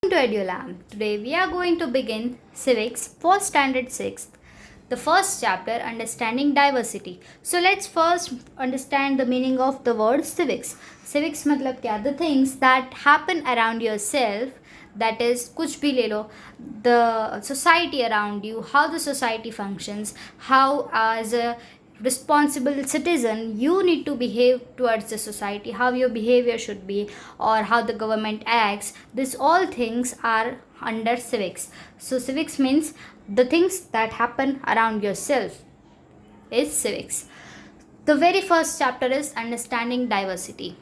To EduLab. Today we are going to begin Civics for Standard 6th, the first chapter, Understanding Diversity. So let's first understand the meaning of the word civics. Civics मतलब क्या? The things that happen around yourself, that is कुछ भी ले लो, the society around you, how the society functions, how as a responsible citizen you need to behave towards the society, how your behavior should be, or how the government acts. This all things are under civics. So civics means the things that happen around yourself is civics. The very first chapter is understanding diversity.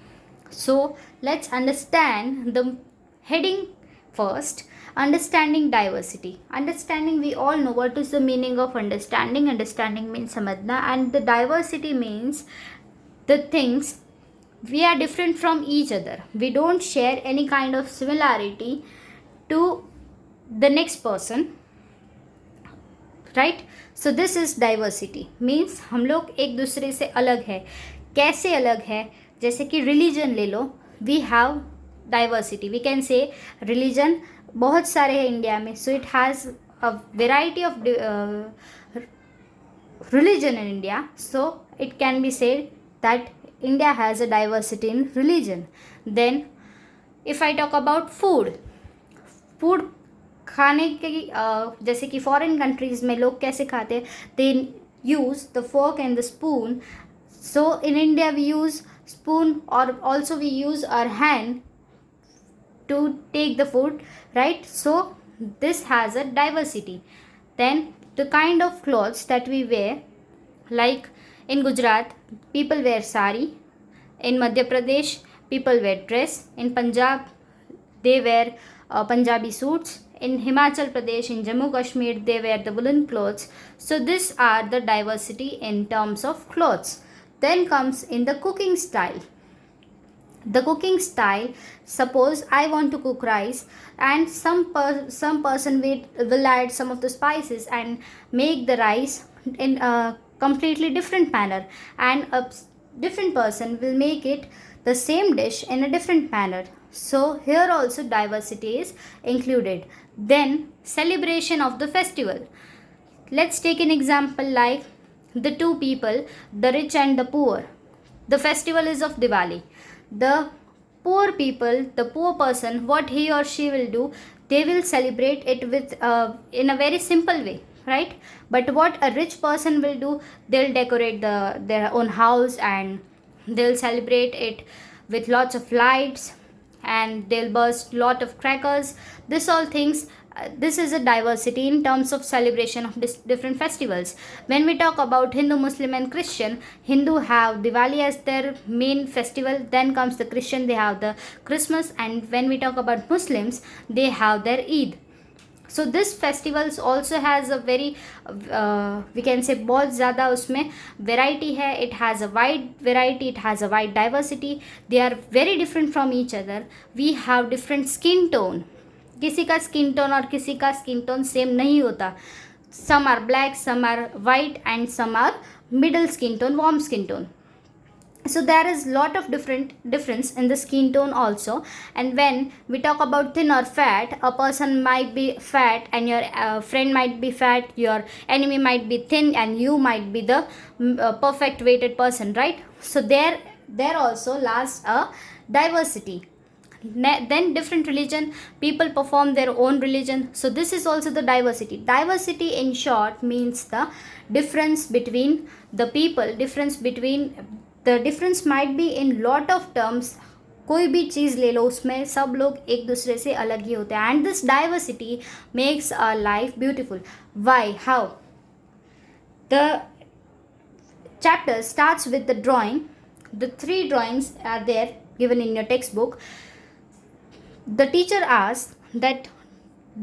So let's understand the heading first. Understanding diversity. Understanding, we all know what is the meaning of understanding. Understanding means samadna, and the diversity means the things we are different from each other. We don't share any kind of similarity to the next person, right. So this is diversity means हम लोग एक दूसरे से अलग है. कैसे अलग है? जैसे कि रिलीजन ले लो, we have diversity. We can say religion बहुत सारे हैं इंडिया में, so it has a variety of religion in India, so it can be said that India has a diversity in religion. Then if I talk about food, खाने की जैसे कि foreign countries में लोग कैसे खाते हैं, they use the fork and the spoon. So in India we use spoon, or also we use our hand to take the food, right? So this has a diversity. Then the kind of clothes that we wear, like in Gujarat people wear sari, in Madhya Pradesh people wear dress, in Punjab they wear Punjabi suits, in Himachal Pradesh, in Jammu Kashmir they wear the woolen clothes. So these are the diversity in terms of clothes. Then comes in the cooking style. The cooking style, suppose I want to cook rice, and some person will add some of the spices and make the rice in a completely different manner, and a different person will make it the same dish in a different manner. So here also diversity is included. Then celebration of the festival. Let's take an example like the two people, the rich and the poor. The festival is of Diwali. The poor people, the poor person, what he or she will do, they will celebrate it with in a very simple way, right? But what a rich person will do, they'll decorate their own house, and they'll celebrate it with lots of lights, and they'll burst lot of crackers. This all things, this is a diversity in terms of celebration of different festivals. When we talk about Hindu, Muslim and Christian, Hindu have Diwali as their main festival, then comes the Christian, they have the Christmas, and when we talk about Muslims, they have their Eid. So this festivals also has a very we can say बहुत ज़्यादा उसमें variety है. It has a wide variety, it has a wide diversity. They are very different from each other. We have different skin tone. किसी का skin tone और किसी का skin tone same नहीं होता. Some are black, some are white, and some are middle skin tone, warm skin tone. So there is lot of difference in the skin tone also. And when we talk about thin or fat, a person might be fat and your friend might be fat, your enemy might be thin, and you might be the perfect weighted person, right? So there also lies a diversity. Then different religion, people perform their own religion, so this is also the diversity. Diversity in short means the difference between the people, the difference might be in lot of terms. कोई भी चीज़ ले लो, उसमें सब लोग एक दूसरे से अलग ही होते हैं, and this diversity makes our life beautiful. Why? How? The chapter starts with the drawing. The 3 drawings are there given in your textbook. The teacher asks that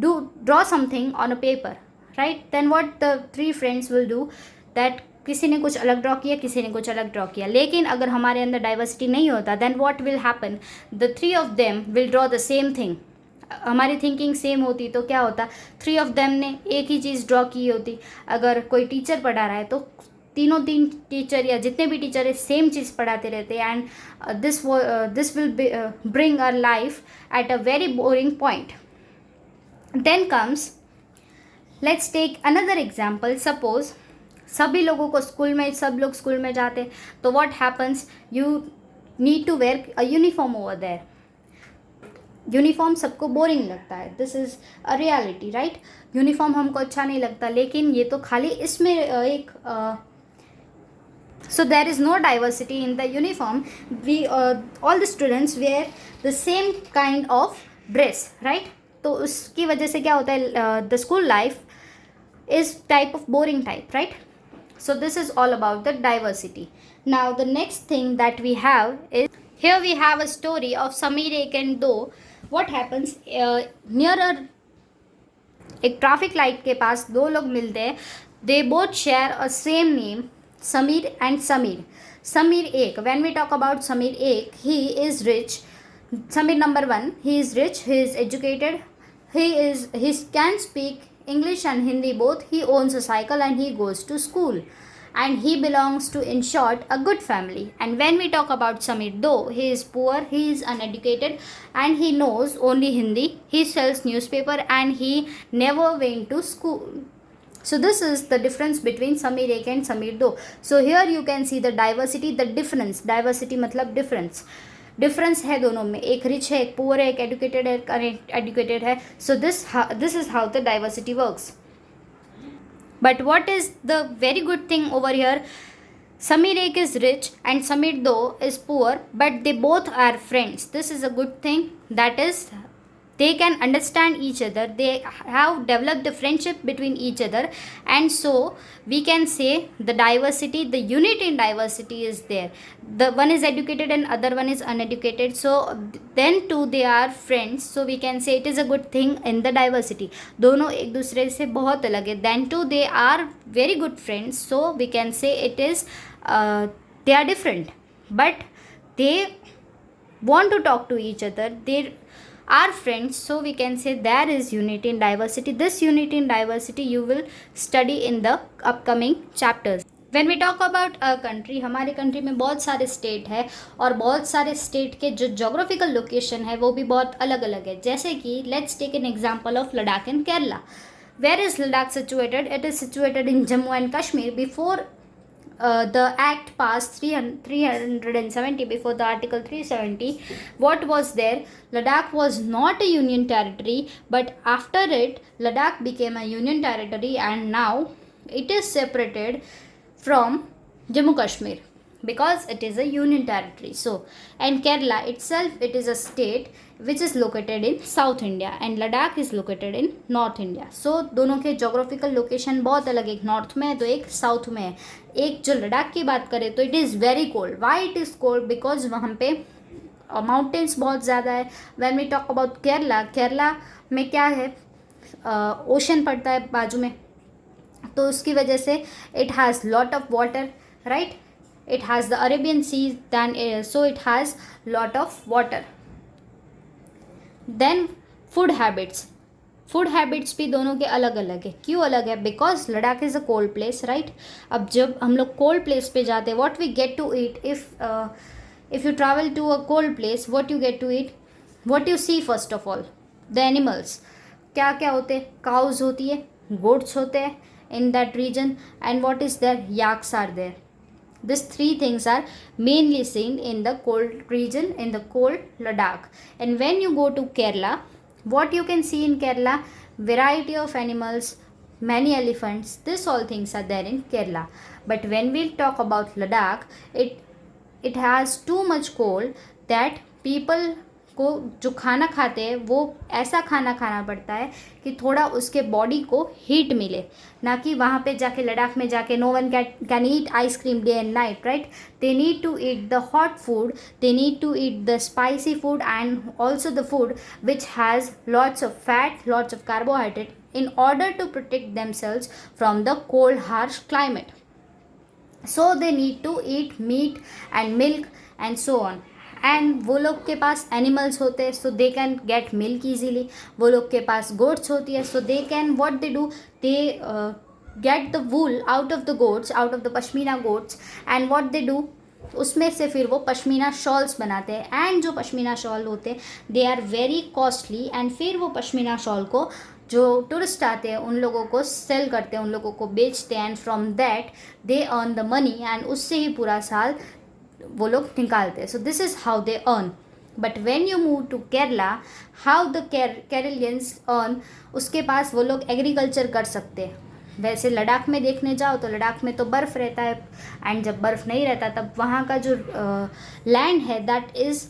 draw something on a paper, right? Then what the 3 friends will do, that किसी ने कुछ अलग draw किया, किसी ने कुछ अलग draw किया. लेकिन अगर हमारे अंदर डाइवर्सिटी नहीं होता, then what will happen, the 3 of them will draw the same thing. हमारी थिंकिंग सेम होती तो क्या होता, 3 ऑफ देम ने एक ही चीज़ ड्रॉ की होती. अगर कोई टीचर पढ़ा रहा है तो तीन टीचर या जितने भी टीचर है सेम चीज़ पढ़ाते रहते हैं, and this will bring our life at a very boring point. Then comes, let's take another example. Suppose सभी लोगों को स्कूल में, सब लोग स्कूल में जाते हैं, तो what happens, you need to wear a uniform over there. Uniform सबको बोरिंग लगता है, this is a reality, right. Uniform हमको अच्छा नहीं लगता, लेकिन ये तो खाली इसमें एक so there is no diversity in the uniform. We all the students wear the same kind of dress, right. तो उसकी वजह से क्या होता है, the school life is type of boring type, right. So this is all about the diversity. Now the next thing that we have is, here we have a story of Sameer Ek and Do. What happens, near a एक traffic light के पास दो लोग मिलते हैं. They both share a same name, Sameer and Sameer. Sameer Ek, when we talk about Sameer Ek, he is rich. Sameer number 1, he is rich, he is educated, he can speak English and Hindi both. He owns a cycle and he goes to school. And he belongs to, in short, a good family. And when we talk about Sameer, though he is poor, he is uneducated, and he knows only Hindi, he sells newspaper and he never went to school. So this is the difference between Sameer Ek and Sameer Do. So here you can see the diversity, the difference. Diversity मतलब difference. Difference है दोनों में, एक rich है, एक poor है, एक educated है, एक अनएजुकेटेड है. So this is how the diversity works. But what is the very good thing over here, Sameer Ek is rich and Sameer Do is poor, but they both are friends. This is a good thing, that is they can understand each other, they have developed a friendship between each other, and so we can say the diversity, the unity in diversity is there. The one is educated and other one is uneducated, so then too they are friends, so we can say it is a good thing in the diversity. दोनों एक दूसरे से बहुत अलग है, then too they are very good friends, so we can say it is they are different, but they want to talk to each other, they are friends, so we can say there is unity in diversity. This unity in diversity you will study in the upcoming chapters. When we talk about a country, हमारे country में बहुत सारे state है, और बहुत सारे state के जो जोग्राफिकल लोकेशन है वो भी बहुत अलग अलग है. जैसे कि let's take an example of Ladakh in Kerala. Where is Ladakh situated? It is situated in Jammu and Kashmir. Before the act passed 370, before the article 370, what was there? Ladakh was not a union territory, but after it Ladakh became a union territory, and now it is separated from Jammu Kashmir because it is a union territory. So, and Kerala itself, it is a state which is located in South India, and Ladakh is located in North India. So दोनों के geographical location बहुत अलग, एक north में है तो एक south में है. एक जो लद्दाख की बात करें तो it is very cold. Why it is cold? Because वहाँ पे माउंटेन्स बहुत ज़्यादा है. When we talk about Kerala, Kerala में क्या है, ओशन पड़ता है बाजू में, तो उसकी वजह से it has lot of water, right. It has the Arabian Sea, then so it has lot of water. Then food habits. Food habits भी दोनों के अलग अलग है. क्यों अलग है? Because Ladakh is a cold place, right. अब जब हम लोग कोल्ड प्लेस पे जाते हैं, what we get to eat if you travel to a cold place, what you get to eat, what you see first of all, the animals. क्या क्या होते हैं? काउज होती है, गोट्स होते हैं in that region, and what is there? Yaks are there. These three things are mainly seen in the cold region, in the cold Ladakh. And when you go to Kerala, what you can see in Kerala? Variety of animals, many elephants, this all things are there in Kerala. But when we talk about Ladakh, it has too much cold that people को जो खाना खाते हैं वो ऐसा खाना खाना पड़ता है कि थोड़ा उसके बॉडी को हीट मिले, ना कि वहाँ पे जाके लद्दाख में जाके no one can eat ice cream day and night, right. They need to eat the hot food, they need to eat the spicy food, and also the food which has lots of fat, lots of carbohydrate, in order to protect themselves from the cold harsh climate. So they need to eat meat and milk and so on. And वो लोग के पास animals होते हैं, so they can get milk easily. वो लोग के पास गोट्स होती है, so they can what they do, they get the wool out of the goats, out of the pashmina goats, and what they do, उसमें से फिर वो पश्मीना शॉल्स बनाते हैं, एंड जो पश्मीना शॉल होते हैं they are very costly, and फिर वो पश्मीना शॉल को जो टूरिस्ट आते हैं उन लोगों को सेल करते हैं, उन लोगों को बेचते हैं, and from that they earn the money, and उससे ही पूरा साल वो लोग निकालते हैं. So this is how they earn. But when you move to Kerala, how the Keralians earn, उसके पास वो लोग एग्रीकल्चर कर सकते हैं. वैसे लद्दाख में देखने जाओ तो लद्दाख में तो बर्फ़ रहता है, एंड जब बर्फ़ नहीं रहता तब वहाँ का जो लैंड है that is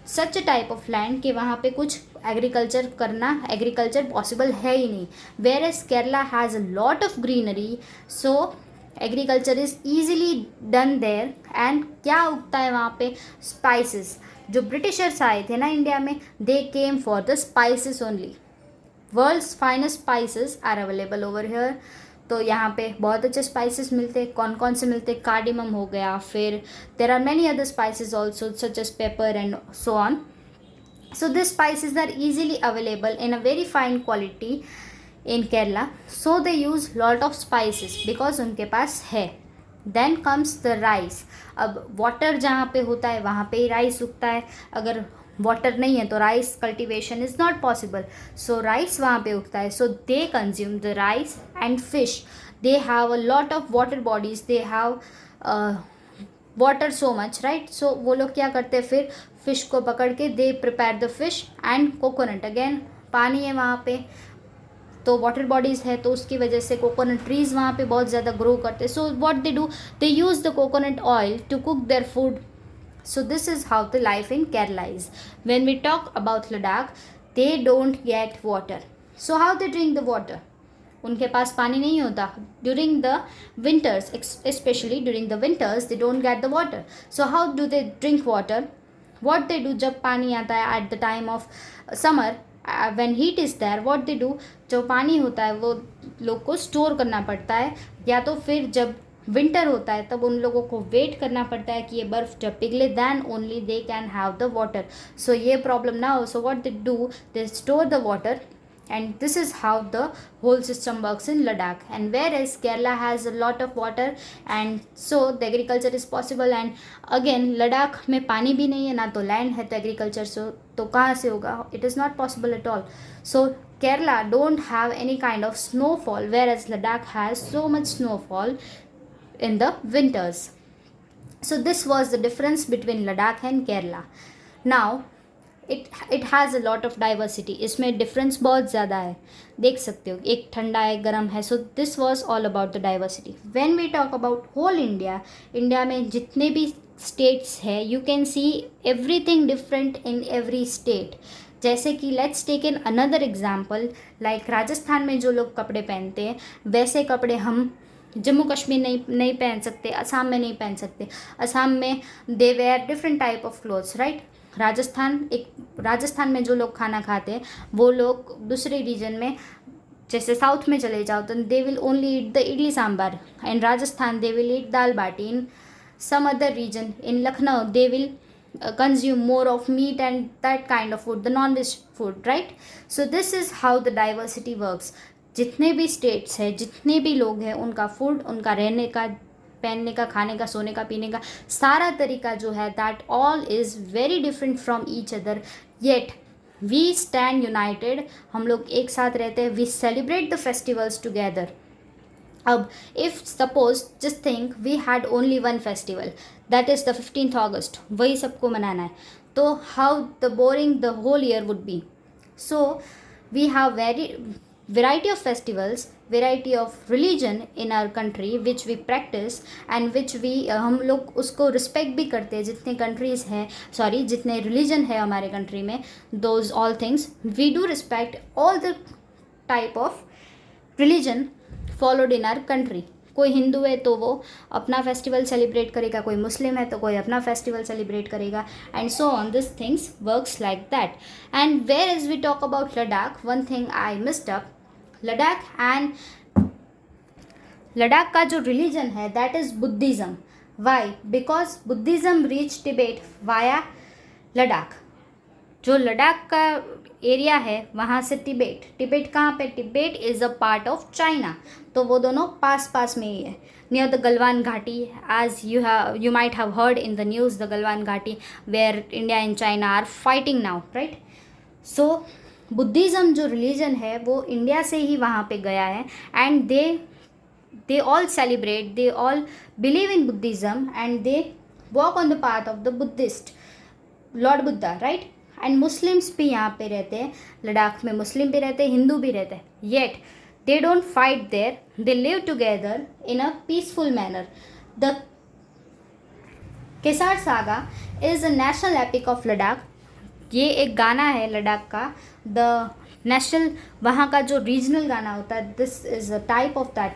such a type of land कि वहाँ पे कुछ एग्रीकल्चर पॉसिबल है ही नहीं. Whereas Kerala has a lot of greenery, so agriculture is easily done there. And क्या उगता है वहाँ पे? स्पाइसेस. जो ब्रिटिशर्स आए थे ना इंडिया में, they came for the spices only. World's finest spices are available over here. तो यहाँ पे बहुत अच्छे स्पाइसेस मिलते हैं. कौन कौन से मिलते हैं? कार्डिमम हो गया, फिर there are many other spices also such as pepper and so on. So these spices are easily available in a very fine quality in Kerala. So they use lot of spices because उनके पास है. Then comes the rice. अब water जहाँ पे होता है वहाँ पे ही rice उगता है. अगर वाटर नहीं है तो rice cultivation is not possible. So rice वहाँ पे उगता है. So they consume the rice and fish. They have a lot of water bodies, they have water so much, right. So वो लोग क्या करते हैं, फिर फिश को पकड़ के they prepare the fish and coconut. Again पानी है वहाँ पे तो वाटर बॉडीज़ है, तो उसकी वजह से कोकोनट ट्रीज़ वहाँ पे बहुत ज़्यादा ग्रो करते हैं. So what they do, they use the coconut oil to cook their food. So this is how the life in Kerala is. When we talk about Ladakh, they don't get water. So how they drink the water? उनके पास पानी नहीं होता. During the winters, especially during the winters, they don't get the water. So how do they drink water? What they do जब पानी आता है at the time of summer, when heat is there, what they do, जो पानी होता है वो लोग को स्टोर करना पड़ता है, या तो फिर जब विंटर होता है तब उन लोगों को वेट करना पड़ता है कि ये बर्फ़ जब पिघले then only they can have the water. So ये प्रॉब्लम ना हो, so what they do, they store the water, and this is how the whole system works in Ladakh. And whereas Kerala has a lot of water, and so the agriculture is possible. And again Ladakh में पानी भी नहीं है, ना तो land है, तो agriculture तो कहाँ से होगा? It is not possible at all. So Kerala don't have any kind of snowfall, whereas Ladakh has so much snowfall in the winters. So this was the difference between Ladakh and Kerala. Now it has a lot of diversity. इसमें difference बहुत ज़्यादा है, देख सकते हो. एक ठंडा है, गर्म है. So this was all about the diversity. When we talk about whole India, India में जितने भी स्टेट्स है, you can see everything different in every state. जैसे कि let's take in another example, like Rajasthan में जो लोग कपड़े पहनते हैं वैसे कपड़े हम जम्मू कश्मीर नहीं पहन सकते, असम में नहीं पहन सकते. असम में they wear different type of clothes, right. Rajasthan में जो लोग खाना खाते हैं वो लोग दूसरे रीजन में, जैसे साउथ में चले जाओ तो they will only eat the idli sambar. In Rajasthan they will eat dal baati. In some other region, in Lucknow they will consume more of meat and that kind of food, the non-veg food, right. So this is how the diversity works. जितने भी states है, जितने भी लोग हैं, उनका food, उनका रहने का, पहनने का, खाने का, सोने का, पीने का सारा तरीका जो है that all is very different from each other. Yet we stand united. हम लोग एक साथ रहते हैं. We celebrate the festivals together. अब if suppose just think we had only one festival, that is the 15th August, वही सबको मनाना है, तो how the boring the whole year would be. So we have variety of festivals, variety of religion in our country which we practice and which we हम लोग उसको respect भी करते हैं. जितने कंट्रीज़ हैं, सॉरी जितने रिलीजन है हमारे कंट्री में, those all things we do respect all the type of religion followed in our country. कोई हिंदू है तो वो अपना फेस्टिवल सेलिब्रेट करेगा, कोई मुस्लिम है तो कोई अपना फेस्टिवल सेलिब्रेट करेगा, and so on. This things works like that. And whereas we talk about Ladakh, one thing I missed up. Ladakh का जो रिलीजन है that is Buddhism. Why? Because Buddhism reach Tibet via Ladakh. जो लद्दाख का area है वहाँ से तिब्बत, तिब्बत कहाँ पे, Tibet is a part of China, तो वो दोनों पास पास में ही है, नियर द गलवान घाटी, as you might have heard in the news the Galwan Ghati where India and China are fighting now, right? So Buddhism जो रिलीजन है वो इंडिया से ही वहाँ पे गया है, and they all celebrate, they all believe in Buddhism, and they walk on the path of the Buddhist Lord Buddha, right? And Muslims भी यहाँ पे रहते हैं, लद्दाख में मुस्लिम भी रहते हैं, हिंदू भी रहते हैं, yet they don't fight there, they live together in a peaceful manner. The Kesar saga is a national epic of Ladakh. ये एक गाना है लद्दाख का, द नेशनल, वहाँ का जो रीजनल गाना होता है, this is a type of that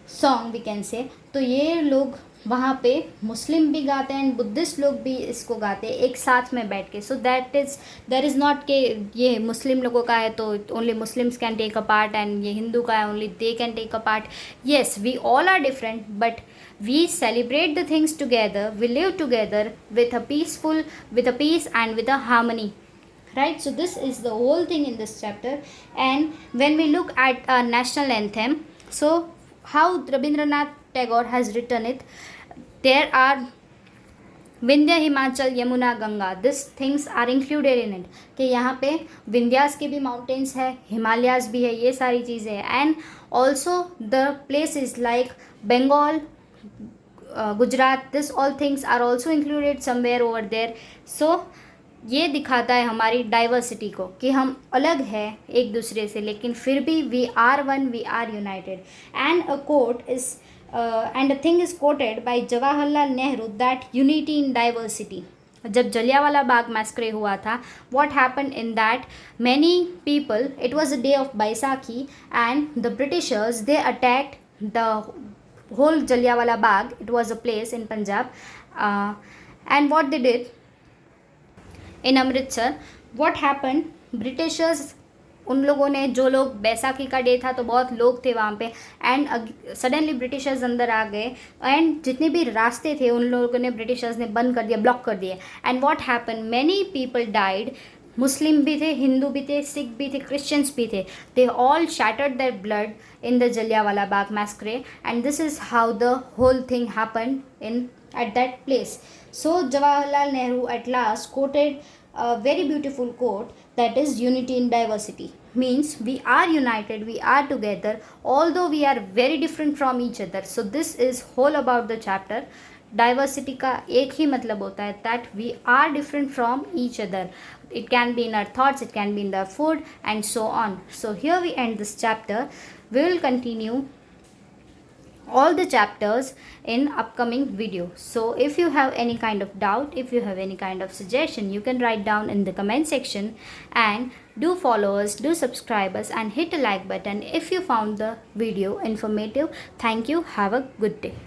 song we can say. तो ये लोग वहाँ पे मुस्लिम भी गाते हैं एंड बुद्धिस्ट लोग भी इसको गाते हैं एक साथ में बैठ के. सो देर इज़ नॉट के ये मुस्लिम लोगों का है तो only Muslims can take a part, and ये हिंदू का है only they can take a part. Yes, we all are different, but we celebrate the things together, we live together with a peace and with a harmony, right? So this is the whole thing in this chapter. And when we look at our national anthem, so how Rabindranath Tagore has written it, there are Vindhya, Himachal, Yamuna, Ganga, this things are included in it, कि यहाँ पे विंध्यास के भी mountains है, हिमालयाज भी है, ये सारी चीज़ें हैं. And also the places like Bengal, Gujarat, this all things are also included somewhere over there. So ये दिखाता है हमारी डाइवर्सिटी को, कि हम अलग हैं एक दूसरे से, लेकिन फिर भी we are one, we are united. And a quote is and a thing is quoted by Jawaharlal Nehru that unity in diversity. जब जलियांवाला बाग मैस्क्रे हुआ था, what happened in that, many people, it was a day of Baisakhi, and the Britishers, they attacked the whole Jallianwala Bagh. It was a place in Punjab, and what they did in Amritsar, what happened, Britishers, उन लोगों ने, जो लोग, बैसाखी का day था तो बहुत लोग थे वहाँ पे, एंड सडनली ब्रिटिशर्स अंदर आ गए, एंड जितने भी रास्ते थे उन लोगों ने, ब्रिटिशर्स ने बंद कर दिया, ब्लॉक कर दिए. And what happen, many people died, Muslim भी थे, हिंदू भी थे, सिख भी थे, क्रिश्चियंस भी थे. They all shattered their blood in the Jallianwala Bagh massacre, and this is how the whole thing happen in at that place. So Jawaharlal Nehru at last quoted a very beautiful quote, that is unity in diversity, means we are united, we are together, although we are very different from each other. So this is whole about the chapter. Diversity का एक ही मतलब होता है, that we are different from each other. It can be in our thoughts, it can be in the food, and so on. So here we end this chapter. We will continue all the chapters in upcoming video. So if you have any kind of doubt, if you have any kind of suggestion, you can write down in the comment section, and do follow us, do subscribe us, and hit the like button if you found the video informative. Thank you. Have a good day.